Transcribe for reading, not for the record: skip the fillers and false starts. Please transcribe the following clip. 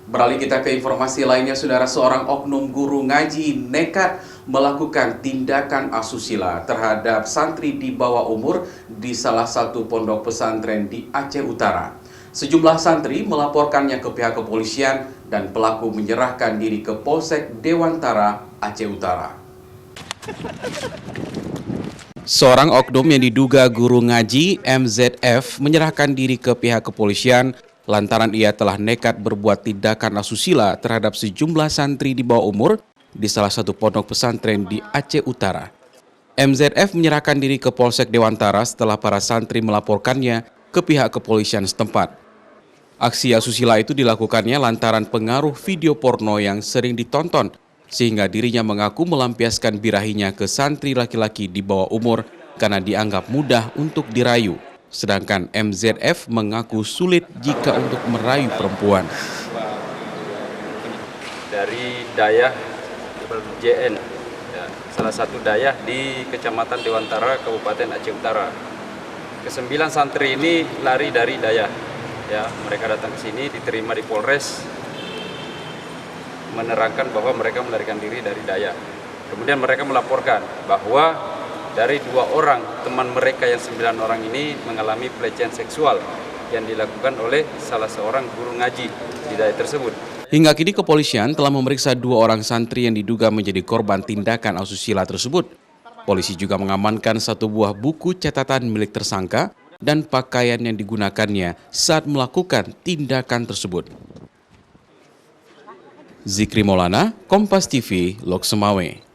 Beralih kita ke informasi lainnya, saudara, seorang oknum guru ngaji nekat melakukan tindakan asusila terhadap santri di bawah umur di salah satu pondok pesantren di Aceh Utara. Sejumlah santri melaporkannya ke pihak kepolisian dan pelaku menyerahkan diri ke Polsek Dewantara, Aceh Utara. Seorang oknum yang diduga guru ngaji MZF menyerahkan diri ke pihak kepolisian lantaran ia telah nekat berbuat tindakan asusila terhadap sejumlah santri di bawah umur di salah satu pondok pesantren di Aceh Utara. MZF menyerahkan diri ke Polsek Dewantara setelah para santri melaporkannya ke pihak kepolisian setempat. Aksi asusila itu dilakukannya lantaran pengaruh video porno yang sering ditonton, sehingga dirinya mengaku melampiaskan birahinya ke santri laki-laki di bawah umur karena dianggap mudah untuk dirayu. Sedangkan MZF mengaku sulit jika untuk merayu perempuan. Dari Dayah JN, salah satu Dayah di Kecamatan Dewantara, Kabupaten Aceh Utara. Kesembilan santri ini lari dari Dayah. Ya, mereka datang ke sini, diterima di Polres, menerangkan bahwa mereka melarikan diri dari Dayah. Kemudian mereka melaporkan bahwa dari 2 orang teman mereka yang 9 orang ini mengalami pelecehan seksual yang dilakukan oleh salah seorang guru ngaji di daerah tersebut. Hingga kini kepolisian telah memeriksa 2 orang santri yang diduga menjadi korban tindakan asusila tersebut. Polisi juga mengamankan 1 buah buku catatan milik tersangka dan pakaian yang digunakannya saat melakukan tindakan tersebut. Zikri Maulana, Kompas TV, Lok Semawe.